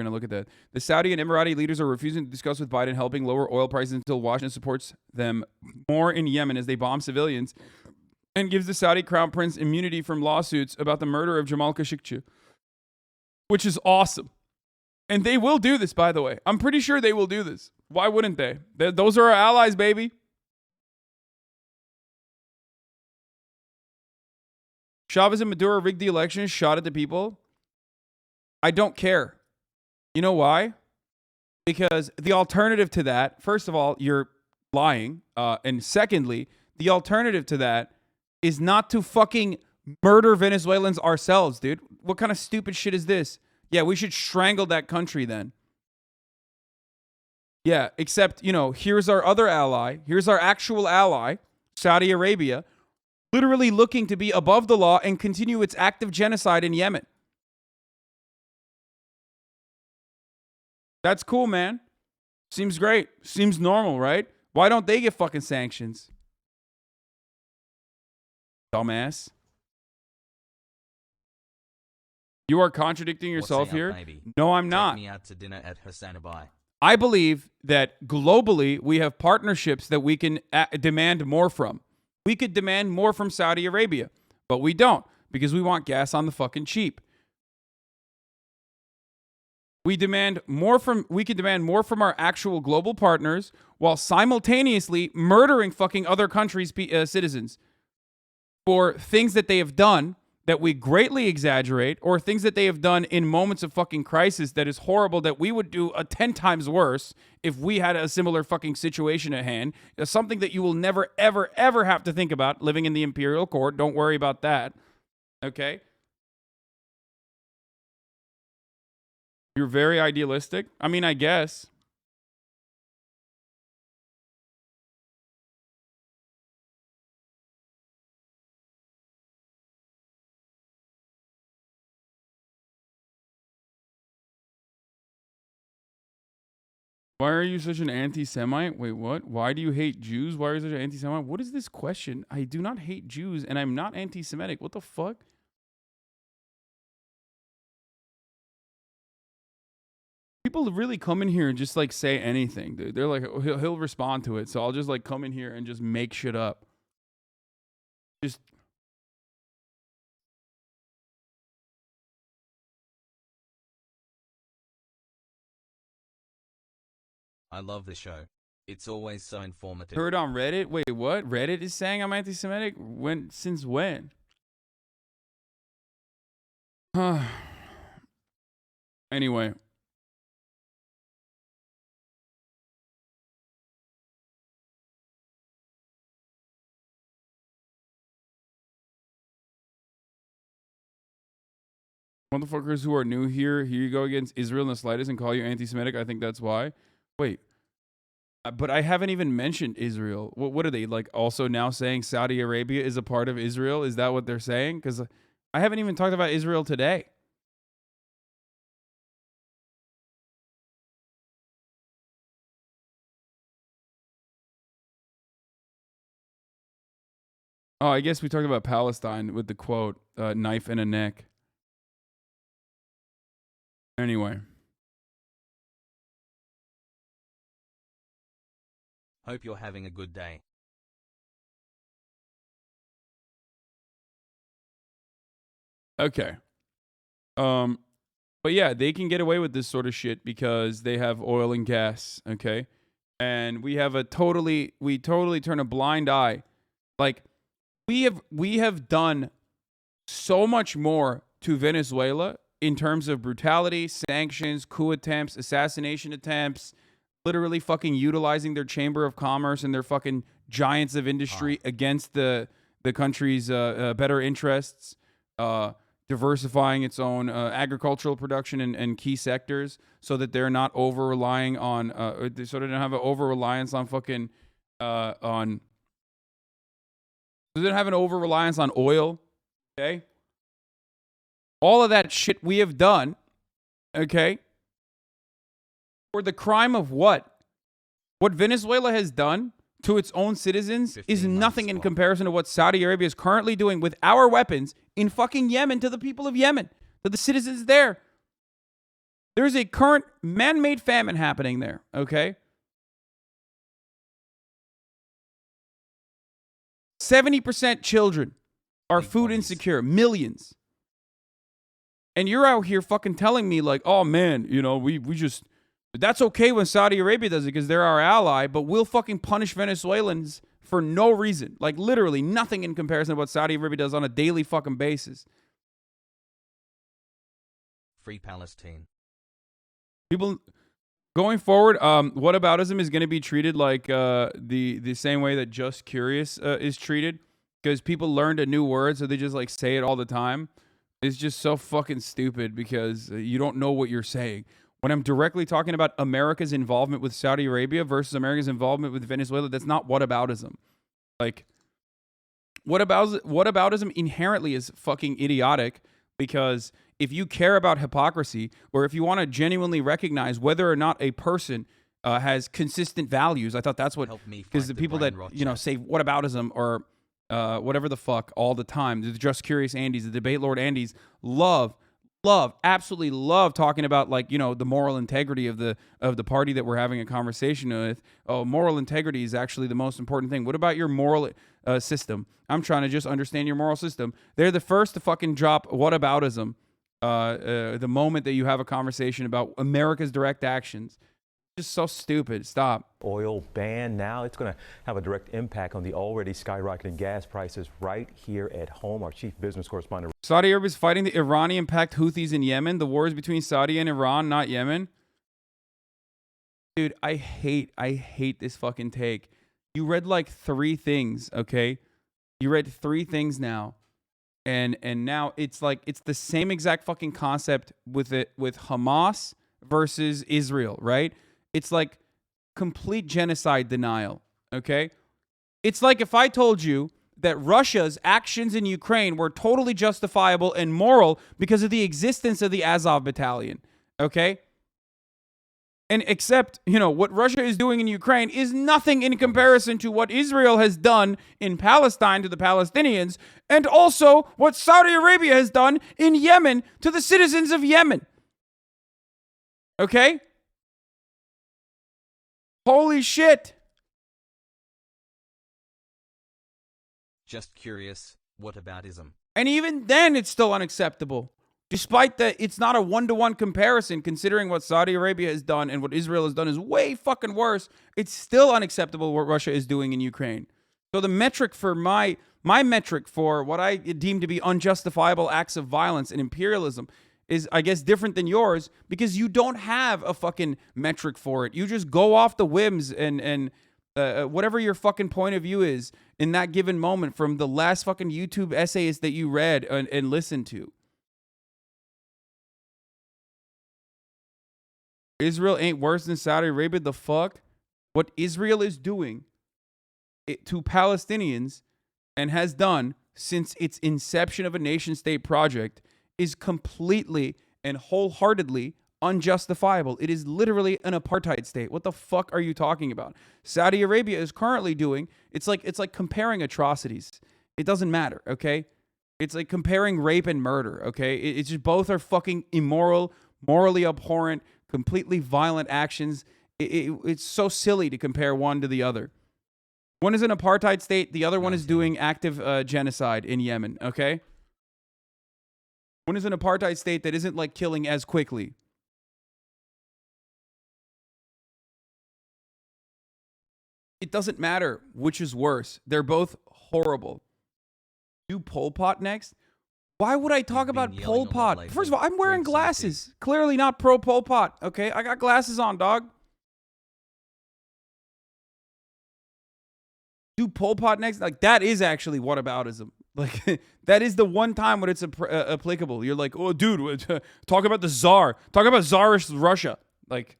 We're going to look at that. The Saudi and Emirati leaders are refusing to discuss with Biden helping lower oil prices until Washington supports them more in Yemen as they bomb civilians and gives the Saudi crown prince immunity from lawsuits about the murder of Jamal Khashoggi, which is awesome. And they will do this, by the way. I'm pretty sure they will do this. Why wouldn't they? Those are our allies, baby. Chavez and Maduro rigged the election, shot at the people. I don't care. You know why? Because the alternative to that, first of all, you're lying. And secondly, the alternative to that is not to fucking murder Venezuelans ourselves, dude. What kind of stupid shit is this? Yeah, we should strangle that country then. Yeah, except, here's our other ally. Here's our actual ally, Saudi Arabia, literally looking to be above the law and continue its active genocide in Yemen. That's cool, man. Seems great. Seems normal, right? Why don't they get fucking sanctions? Dumbass. You are contradicting yourself here. Baby? No, I'm not. Take me out to dinner at HasanAbi. I believe that globally we have partnerships that we can demand more from. We could demand more from Saudi Arabia, but we don't because we want gas on the fucking cheap. We could demand more from our actual global partners while simultaneously murdering fucking other countries' citizens for things that they have done that we greatly exaggerate, or things that they have done in moments of fucking crisis that is horrible, that we would do 10 times worse if we had a similar fucking situation at hand. Something that you will never, ever, ever have to think about living in the imperial court. Don't worry about that. Okay? You're very idealistic. I mean, I guess. Why are you such an anti-Semite? Wait, what? Why do you hate Jews? Why are you such an anti-Semite? What is this question? I do not hate Jews, and I'm not anti-Semitic. What the fuck? People really come in here and just like say anything, dude. They're like, he'll respond to it, so I'll just like come in here and just make shit up. Just. I love the show. It's always so informative. Heard on Reddit? Wait, what? Reddit is saying I'm anti-Semitic? Since when? Anyway. Motherfuckers who are new here you go against Israel in the slightest and call you anti-Semitic. I think that's why. Wait. But I haven't even mentioned Israel. What are they, like, also now saying Saudi Arabia is a part of Israel? Is that what they're saying? Because I haven't even talked about Israel today. Oh, I guess we talked about Palestine with the quote, knife in a neck. Anyway. Hope you're having a good day. Okay. But yeah, they can get away with this sort of shit because they have oil and gas, okay? And we totally turn a blind eye. Like, we have done so much more to Venezuela in terms of brutality, sanctions, coup attempts, assassination attempts, literally fucking utilizing their chamber of commerce and their fucking giants of industry against the country's better interests, diversifying its own agricultural production and key sectors so that they're not over-relying on, so they don't have an over-reliance on fucking, so they don't have an over-reliance on oil, okay? All of that shit we have done, okay? For the crime of what? What Venezuela has done to its own citizens is nothing in comparison to what Saudi Arabia is currently doing with our weapons in fucking Yemen to the people of Yemen, to the citizens there. There's a current man-made famine happening there, okay? 70% children are food insecure, millions. And you're out here fucking telling me like, oh man, you know, we just, that's okay when Saudi Arabia does it because they're our ally, but we'll fucking punish Venezuelans for no reason. Like literally nothing in comparison to what Saudi Arabia does on a daily fucking basis. Free Palestine. People going forward, whataboutism is going to be treated like the same way that Just Curious is treated, because people learned a new word, so they just like say it all the time. It's just so fucking stupid because you don't know what you're saying. When I'm directly talking about America's involvement with Saudi Arabia versus America's involvement with Venezuela, that's not whataboutism. Like, whataboutism inherently is fucking idiotic, because if you care about hypocrisy, or if you want to genuinely recognize whether or not a person has consistent values, I thought that's what, because the people that, you know, say whataboutism or whatever the fuck all the time, the Just Curious Andys, the Debate Lord Andys, absolutely love talking about, like, you know, the moral integrity of the party that we're having a conversation with. Oh, moral integrity is actually the most important thing. What about your moral system? I'm trying to just understand your moral system. They're the first to fucking drop whataboutism the moment that you have a conversation about America's direct actions. Just so stupid. Stop. Oil ban now, it's going to have a direct impact on the already skyrocketing gas prices right here at home. Our chief business correspondent. Saudi Arabia is fighting the Iranian-backed Houthis in Yemen. The war is between Saudi and Iran, not Yemen. Dude, I hate this fucking take. You read like 3 things, okay? You read 3 things now. And now it's like it's the same exact fucking concept with Hamas versus Israel, right? It's like complete genocide denial, okay? It's like if I told you that Russia's actions in Ukraine were totally justifiable and moral because of the existence of the Azov battalion, okay? And except, you know, what Russia is doing in Ukraine is nothing in comparison to what Israel has done in Palestine to the Palestinians, and also what Saudi Arabia has done in Yemen to the citizens of Yemen. Okay? Holy shit. Just curious, whataboutism? And even then, it's still unacceptable. Despite that, it's not a one-to-one comparison, considering what Saudi Arabia has done and what Israel has done is way fucking worse. It's still unacceptable what Russia is doing in Ukraine. So the metric for my metric for what I deem to be unjustifiable acts of violence and imperialism is, I guess, different than yours, because you don't have a fucking metric for it. You just go off the whims and whatever your fucking point of view is in that given moment from the last fucking YouTube essays that you read and listened to. Israel ain't worse than Saudi Arabia. The fuck? What Israel is doing to Palestinians and has done since its inception of a nation-state project is completely and wholeheartedly unjustifiable. It is literally an apartheid state. What the fuck are you talking about? Saudi Arabia is currently doing, it's like comparing atrocities. It doesn't matter, okay? It's like comparing rape and murder, okay? It's just both are fucking immoral, morally abhorrent, completely violent actions. It's so silly to compare one to the other. One is an apartheid state. The other one is doing active genocide in Yemen, okay? One is an apartheid state that isn't like killing as quickly. It doesn't matter which is worse. They're both horrible. Do Pol Pot next? Why would I talk about Pol Pot? First of all, I'm wearing glasses. Clearly not pro Pol Pot, okay? I got glasses on, dog. Do Pol Pot next? Like, that is actually whataboutism. Like, that is the one time when it's applicable. You're like, oh, dude, talk about the Tsar. Talk about Tsarist Russia. Like,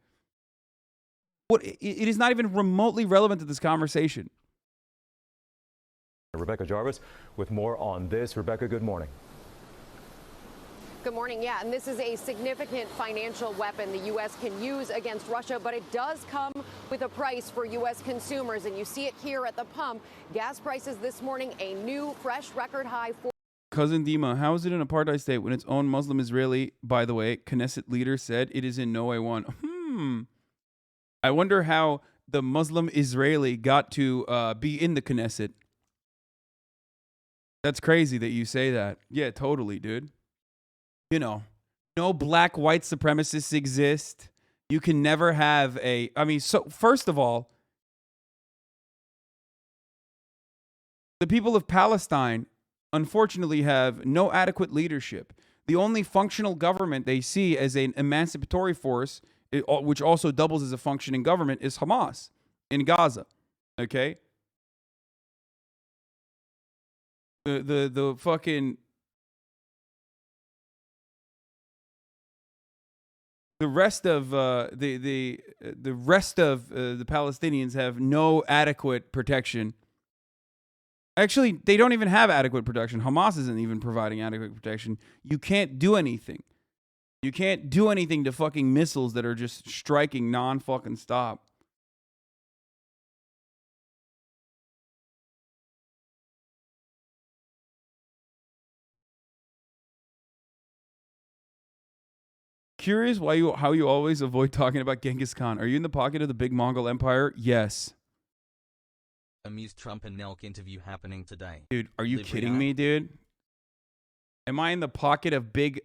what? It is not even remotely relevant to this conversation. Rebecca Jarvis with more on this. Rebecca, good morning. Good morning. Yeah, and this is a significant financial weapon the U.S. can use against Russia, but it does come with a price for U.S. consumers. And you see it here at the pump. Gas prices this morning, a new fresh record high for Cousin Dima, how is it an apartheid state when its own Muslim Israeli, by the way, Knesset leader said it is in no way one? I wonder how the Muslim Israeli got to be in the Knesset. That's crazy that you say that. Yeah, totally, dude. You know, no black white supremacists exist. You can never have so first of all, the people of Palestine unfortunately have no adequate leadership. The only functional government they see as an emancipatory force, which also doubles as a functioning government, is Hamas in Gaza. Okay? The fucking the rest of the rest of the Palestinians have no adequate protection. Actually, they don't even have adequate protection. Hamas isn't even providing adequate protection. You can't do anything. You can't do anything to fucking missiles that are just striking non-fucking stop. Curious how you always avoid talking about Genghis Khan. Are you in the pocket of the big Mongol Empire? Yes. Amused Trump and Nelk interview happening today. Dude, are you kidding me, dude? Am I in the pocket of big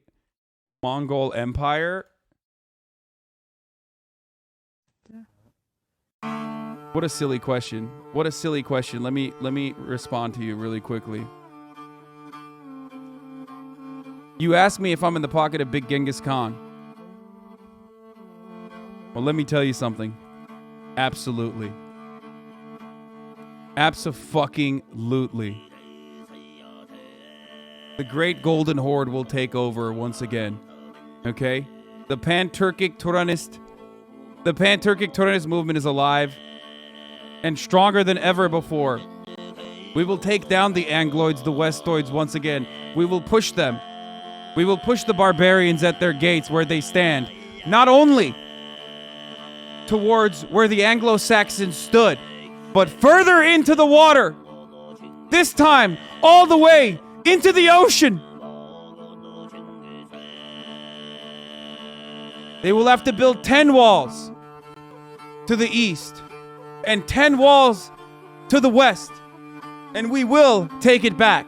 Mongol Empire? What a silly question. What a silly question. Let me respond to you really quickly. You asked me if I'm in the pocket of big Genghis Khan. Well, let me tell you something. Absolutely. Abso-fucking-lutely. The Great Golden Horde will take over once again. Okay? The Pan-Turkic Turanist movement is alive and stronger than ever before. We will take down the Angloids, the Westoids once again. We will push them. We will push the barbarians at their gates where they stand. Not only towards where the Anglo-Saxons stood, but further into the water. This time, all the way into the ocean. They will have to build 10 walls to the east and 10 walls to the west. And we will take it back.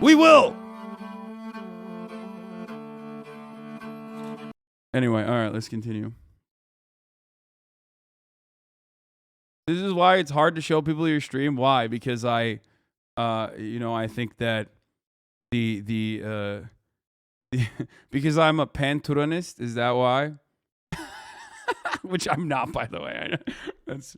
We will. Anyway, all right, let's continue. This is why it's hard to show people your stream. Why? Because I think that because I'm a Pan-Turanist. Is that why? Which I'm not, by the way. That's.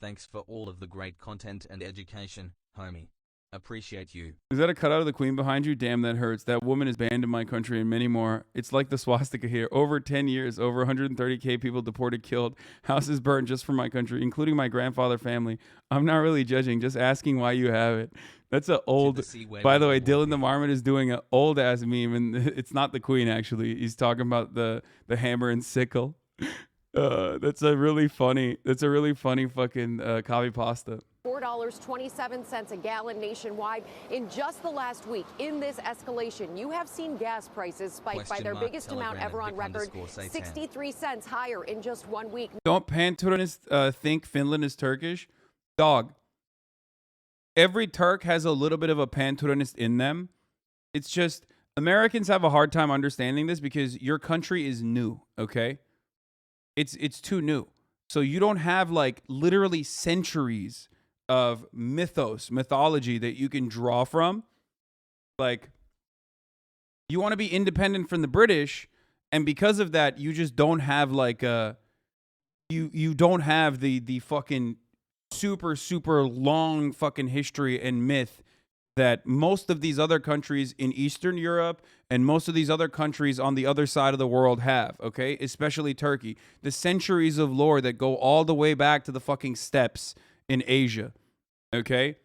Thanks for all of the great content and education, homie. Appreciate you. Is that a cutout of the queen behind you? Damn, that hurts. That woman is banned in my country and many more. It's like the swastika here. Over 10 years, over 130K people deported, killed. Houses burned just for my country, including my grandfather family. I'm not really judging, just asking why you have it. That's an old... By the way, Dylan the Marmot is doing an old-ass meme, and it's not the queen, actually. He's talking about the hammer and sickle. That's a really funny fucking copy pasta. $4.27 a gallon nationwide in just the last week. In this escalation, you have seen gas prices spike by their biggest amount ever on record, 63 cents higher in just 1 week. Don't Pan-Turanists think Finland is Turkish? Dog. Every Turk has a little bit of a Pan-Turanist in them. It's just Americans have a hard time understanding this because your country is new, okay? It's too new. So you don't have like literally centuries of mythology that you can draw from. Like, you want to be independent from the British, and because of that, you just don't have like you don't have the fucking super long fucking history and myth that most of these other countries in Eastern Europe and most of these other countries on the other side of the world have, okay? Especially Turkey. The centuries of lore that go all the way back to the fucking steppes in Asia, okay?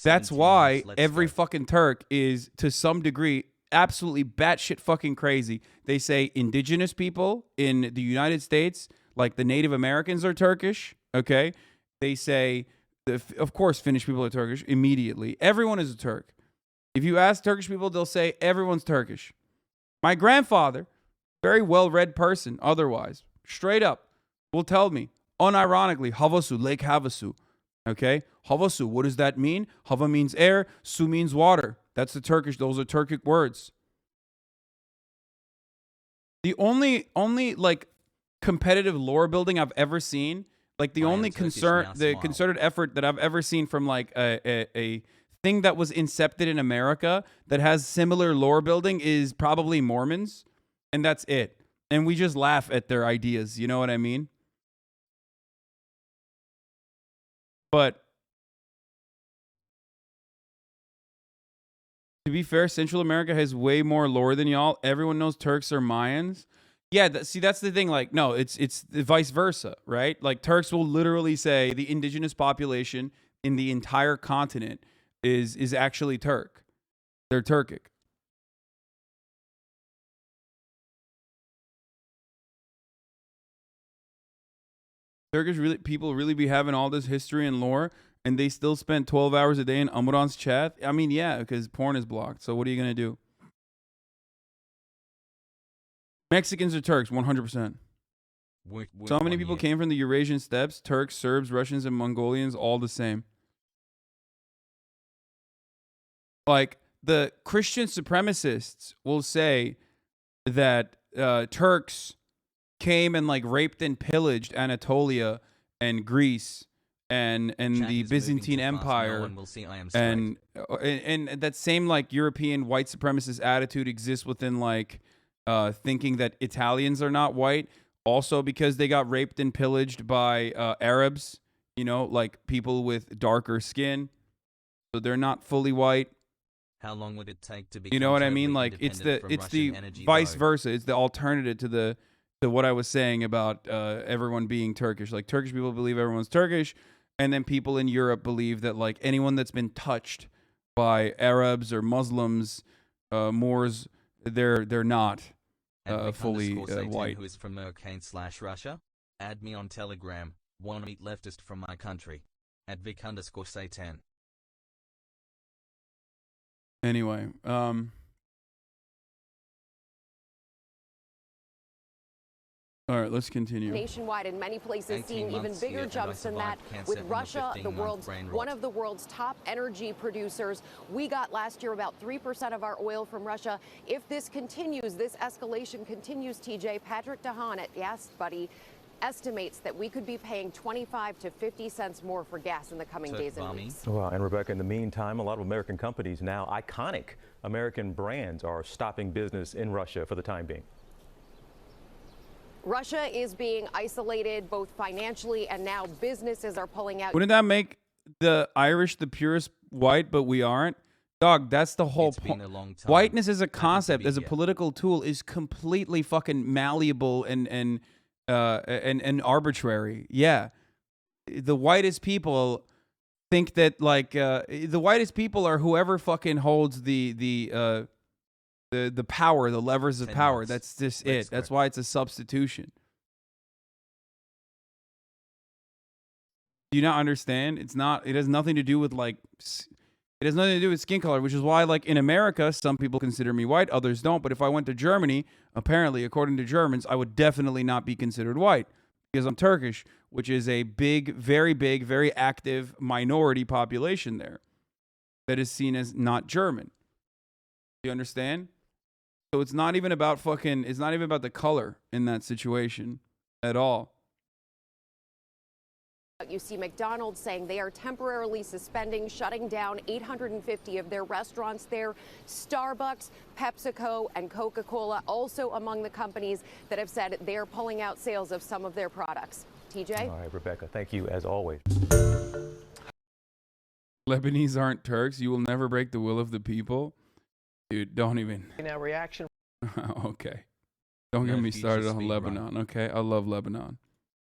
That's why every fucking Turk is, to some degree, absolutely batshit fucking crazy. They say indigenous people in the United States, like the Native Americans, are Turkish, okay? They say Of course, Finnish people are Turkish immediately. Everyone is a Turk. If you ask Turkish people, they'll say everyone's Turkish. My grandfather, very well-read person otherwise, straight up, will tell me, unironically, havasu, Lake Havasu. Okay? Havasu, what does that mean? Hava means air, su means water. That's the Turkish, those are Turkic words. The only like competitive lore building I've ever seen, like the only concerted effort that I've ever seen from like a thing that was incepted in America that has similar lore building is probably Mormons, and that's it. And we just laugh at their ideas, you know what I mean? But to be fair, Central America has way more lore than y'all. Everyone knows Turks are Mayans. Yeah, see, that's the thing. Like, no, it's the vice versa, right? Like, Turks will literally say the indigenous population in the entire continent is actually Turk. They're Turkic. Turkish people really be having all this history and lore, and they still spend 12 hours a day in Amuran's chat? I mean, yeah, because porn is blocked. So what are you going to do? Mexicans are Turks, 100%. So many people came from the Eurasian steppes. Turks, Serbs, Russians, and Mongolians, all the same. Like, the Christian supremacists will say that Turks came and like raped and pillaged Anatolia and Greece and the Byzantine Empire, and that same like European white supremacist attitude exists within like thinking that Italians are not white, also because they got raped and pillaged by Arabs, you know, like people with darker skin, so they're not fully white. How long would it take to be? You know what I mean? Like it's the vice versa. It's the alternative to what I was saying about everyone being Turkish. Like, Turkish people believe everyone's Turkish, and then people in Europe believe that like anyone that's been touched by Arabs or Muslims, Moors, they're not fully white. Who is from Mercane/Russia? Add me on Telegram. Wanna meet leftist from my country? At Vic_Satan. Anyway, all right, let's continue. Nationwide, in many places, seeing even bigger jumps than that. With Russia, one of the world's top energy producers, we got last year about 3% of our oil from Russia. If this continues, this escalation continues, TJ, Patrick DeHaan at Gas Buddy estimates that we could be paying 25 to 50 cents more for gas in the coming days and weeks. Well, and Rebecca, in the meantime, a lot of American companies now, iconic American brands, are stopping business in Russia for the time being. Russia is being isolated both financially, and now businesses are pulling out. Wouldn't that make the Irish the purest white, but we aren't? Dog, that's the whole point. Whiteness as a concept, as a political tool, is completely fucking malleable and arbitrary. Yeah. The whitest people think that like the whitest people are whoever fucking holds the power, the levers of power. That's just it. That's why it's a substitution. Do you not understand? It has nothing to do with like, it has nothing to do with skin color, which is why like in America, some people consider me white, others don't. But if I went to Germany, apparently, according to Germans, I would definitely not be considered white because I'm Turkish, which is a big, very active minority population there that is seen as not German. Do you understand? So it's not even about it's not even about the color in that situation at all. You see McDonald's saying they are temporarily shutting down 850 of their restaurants there. Starbucks, PepsiCo, and Coca-Cola also among the companies that have said they're pulling out sales of some of their products. TJ? All right, Rebecca, thank you as always. Lebanese aren't Turks. You will never break the will of the people. Dude, don't even. Now reaction. Okay. Don't get me started on Lebanon, okay? I love Lebanon.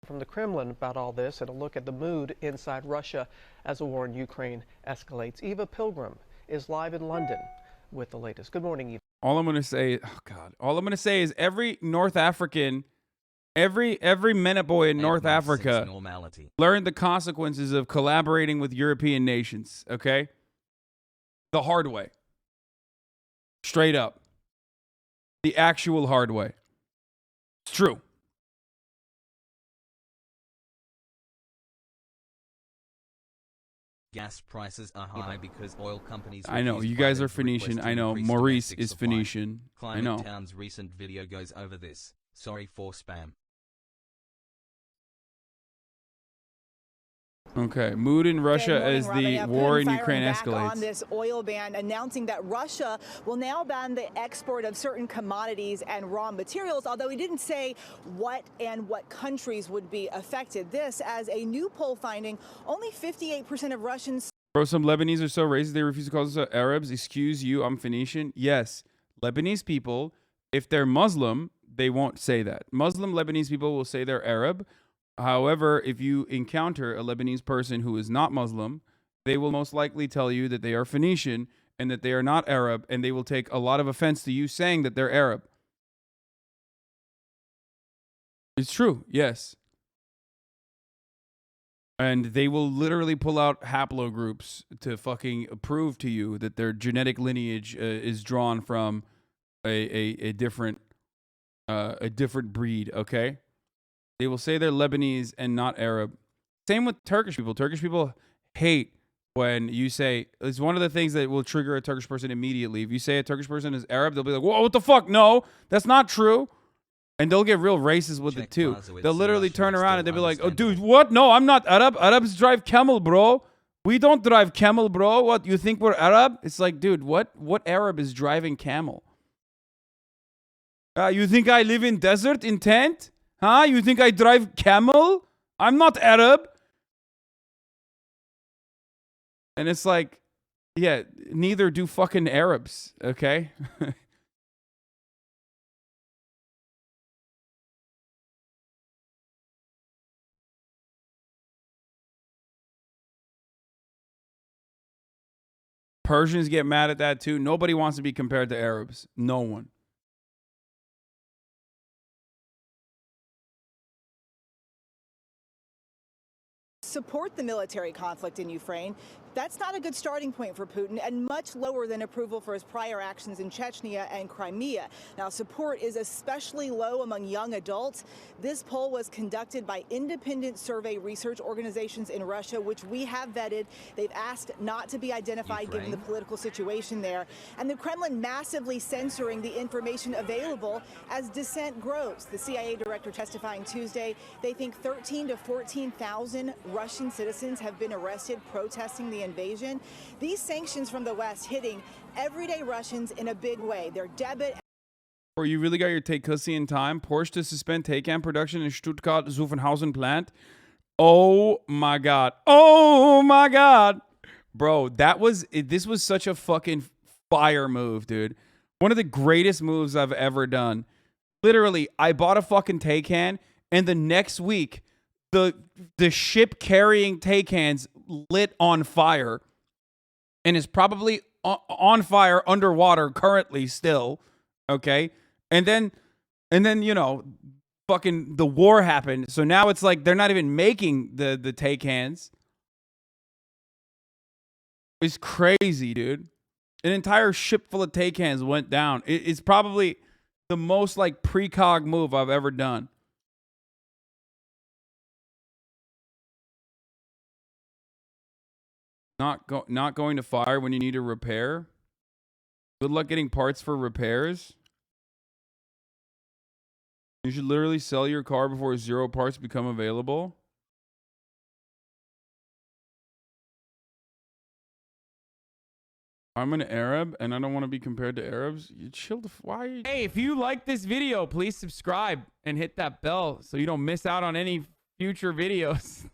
From the Kremlin about all this, and a look at the mood inside Russia as the war in Ukraine escalates. Eva Pilgrim is live in London with the latest. Good morning, Eva. All I'm going to say, all I'm going to say is every North African Every Mena boy in 8 North months since Africa normality. learned the consequences of collaborating with European nations, okay? The hard way. Straight up. The actual hard way. It's true. Gas prices are high because oil companies. I know, refuse you guys are Biden's request Phoenician. to I know, increase Maurice domestic is supply. Phoenician. I Climate know. Town's recent video goes over this. Sorry for spam. Okay, mood in Russia as the war in Ukraine back escalates. on this oil ban, announcing that Russia will now ban the export of certain commodities and raw materials, although he didn't say what and what countries would be affected. This as a new poll finding, only 58% of Russians. Bro, some Lebanese are so racist they refuse to call us Arabs. Excuse you, I'm Phoenician. Yes, Lebanese people, if they're Muslim, they won't say that. Muslim Lebanese people will say they're Arab. However, if you encounter a Lebanese person who is not Muslim, they will most likely tell you that they are Phoenician and that they are not Arab, and they will take a lot of offense to you saying that they're Arab. It's true, yes. And they will literally pull out haplogroups to fucking prove to you that their genetic lineage is drawn from a different breed, okay? They will say they're Lebanese and not Arab. Same with Turkish people. Turkish people hate when you say, it's one of the things that will trigger a Turkish person immediately. If you say a Turkish person is Arab, they'll be like, whoa, what the fuck? No, that's not true. And they'll get real racist with it too. They'll literally turn around and they'll be like, oh, dude, what? No, I'm not Arab. Arabs drive camel, bro. We don't drive camel, bro. What, you think we're Arab? It's like, dude, what Arab is driving camel? You think I live in desert in tent? Huh? You think I drive camel? I'm not Arab. And it's like, yeah, neither do fucking Arabs, okay? Persians get mad at that too. Nobody wants to be compared to Arabs. No one. Support the military conflict in Ukraine. That's not a good starting point for Putin, and much lower than approval for his prior actions in Chechnya and Crimea. Now, support is especially low among young adults. This poll was conducted by independent survey research organizations in Russia, which we have vetted. They've asked not to be identified given the political situation there. And the Kremlin massively censoring the information available as dissent grows. The CIA director testifying Tuesday, they think 13 to 14,000 Russian citizens have been arrested protesting the invasion. These sanctions from the West hitting everyday Russians in a big way. Their debit. Or you really got your take cussy in time. Porsche to suspend Taycan production in Stuttgart Zuffenhausen plant. Oh my God. Oh my God. Bro, this was such a fucking fire move, dude. One of the greatest moves I've ever done. Literally, I bought a fucking Taycan, and the next week, the ship carrying Taycans lit on fire and is probably on fire underwater currently still, okay? And then you know, fucking the war happened. So now it's like they're not even making the Taycans. It's crazy, dude. An entire ship full of Taycans went down. It's probably the most like precog move I've ever done. Not going to fire when you need a repair. Good luck getting parts for repairs. You should literally sell your car before 0 parts become available. I'm an Arab and I don't want to be compared to Arabs. You chill the why? Hey, if you like this video, please subscribe and hit that bell so you don't miss out on any future videos.